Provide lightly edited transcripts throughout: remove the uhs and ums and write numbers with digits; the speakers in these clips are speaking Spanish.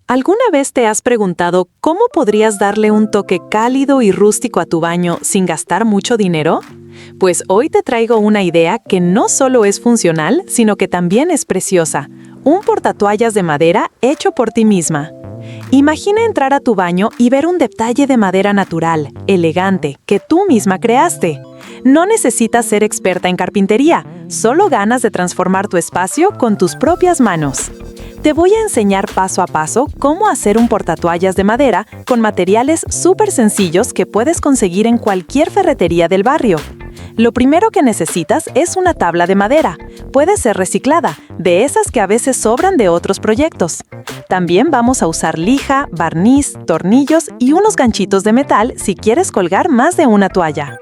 ¿Alguna vez te has preguntado cómo podrías darle un toque cálido y rústico a tu baño sin gastar mucho dinero? Pues hoy te traigo una idea que no solo es funcional, sino que también es preciosa. Un portatoallas de madera hecho por ti misma. Imagina entrar a tu baño y ver un detalle de madera natural, elegante, que tú misma creaste. No necesitas ser experta en carpintería, solo ganas de transformar tu espacio con tus propias manos. Te voy a enseñar paso a paso cómo hacer un portatoallas de madera con materiales súper sencillos que puedes conseguir en cualquier ferretería del barrio. Lo primero que necesitas es una tabla de madera. Puede ser reciclada, de esas que a veces sobran de otros proyectos. También vamos a usar lija, barniz, tornillos y unos ganchitos de metal si quieres colgar más de una toalla.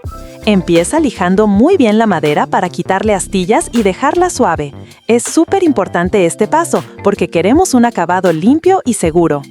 Empieza lijando muy bien la madera para quitarle astillas y dejarla suave. Es súper importante este paso porque queremos un acabado limpio y seguro.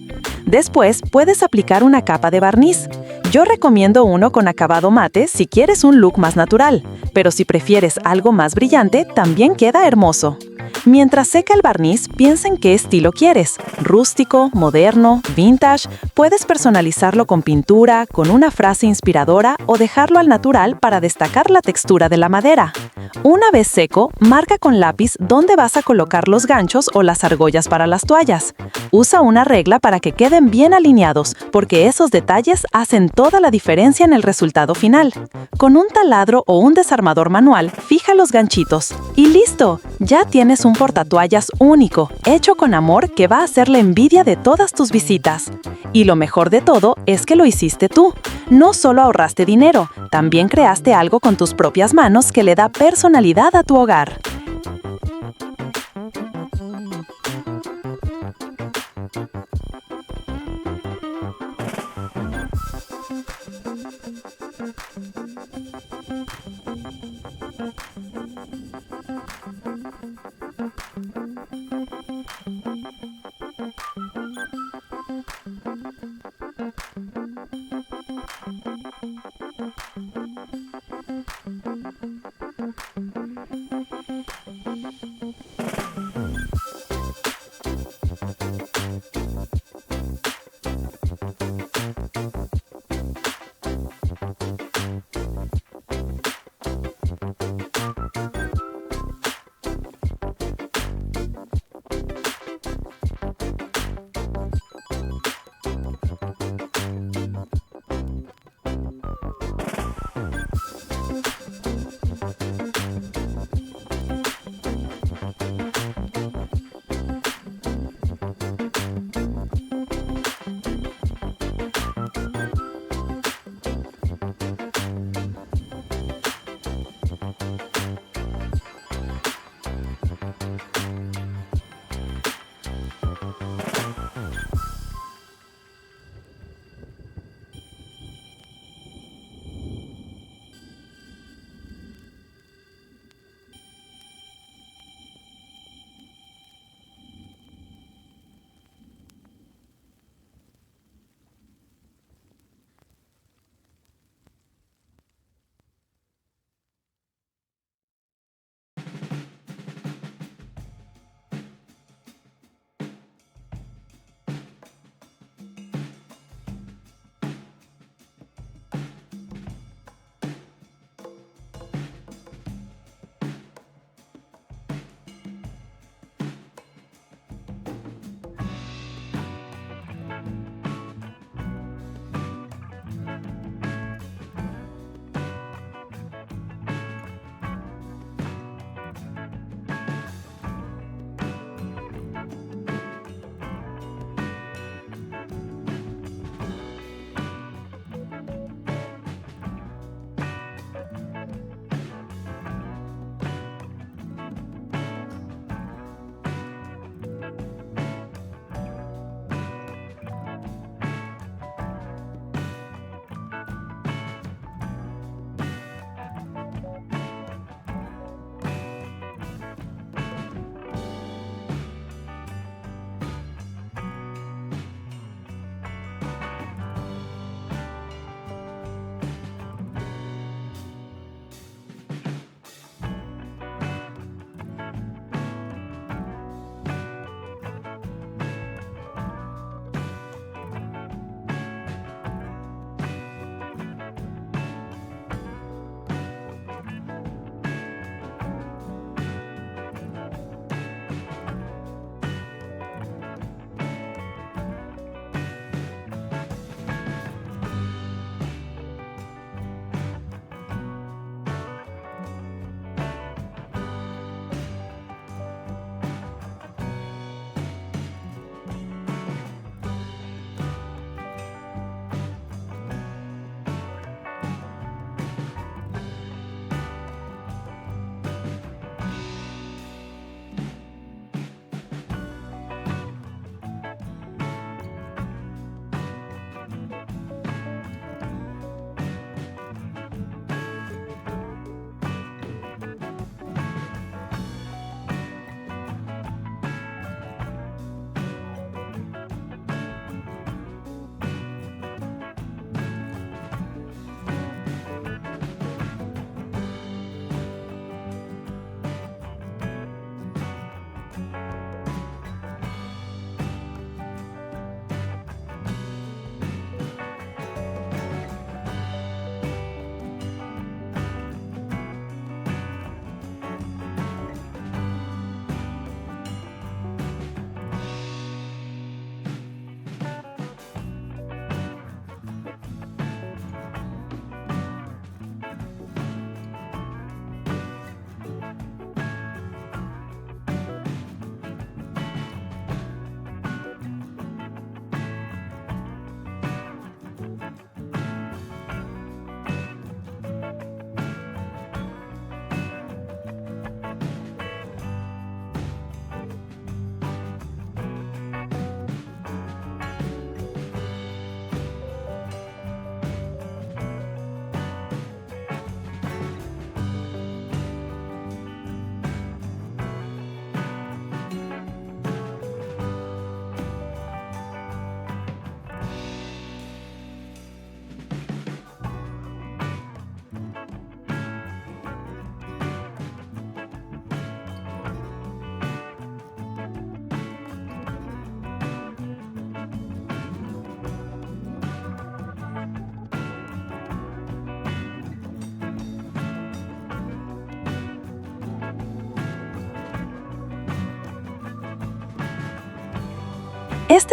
Después puedes aplicar una capa de barniz. Yo recomiendo uno con acabado mate si quieres un look más natural, pero si prefieres algo más brillante, también queda hermoso. Mientras seca el barniz, piensa en qué estilo quieres. Rústico, moderno, vintage. Puedes personalizarlo con pintura, con una frase inspiradora o dejarlo al natural para destacar la textura de la madera. Una vez seco, marca con lápiz dónde vas a colocar los ganchos o las argollas para las toallas. Usa una regla para que queden bien alineados, porque esos detalles hacen toda la diferencia en el resultado final. Con un taladro o un desarmador manual, fija los ganchitos. Y ¡listo! Ya tienes un portatoallas único, hecho con amor que va a hacer la envidia de todas tus visitas. Y lo mejor de todo es que lo hiciste tú. No solo ahorraste dinero, también creaste algo con tus propias manos que le da personalidad a tu hogar.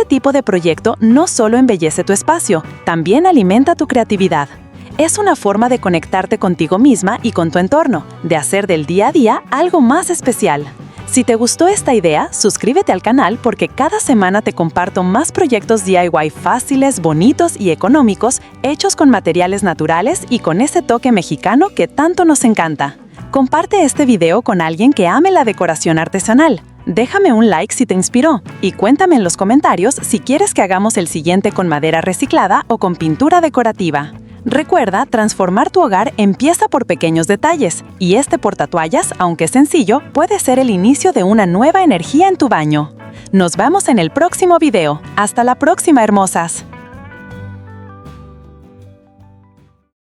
Este tipo de proyecto no solo embellece tu espacio, también alimenta tu creatividad. Es una forma de conectarte contigo misma y con tu entorno, de hacer del día a día algo más especial. Si te gustó esta idea, suscríbete al canal porque cada semana te comparto más proyectos DIY fáciles, bonitos y económicos, hechos con materiales naturales y con ese toque mexicano que tanto nos encanta. Comparte este video con alguien que ame la decoración artesanal. Déjame un like si te inspiró y cuéntame en los comentarios si quieres que hagamos el siguiente con madera reciclada o con pintura decorativa. Recuerda, transformar tu hogar empieza por pequeños detalles, y este portatoallas, aunque sencillo, puede ser el inicio de una nueva energía en tu baño. Nos vemos en el próximo video. ¡Hasta la próxima, hermosas!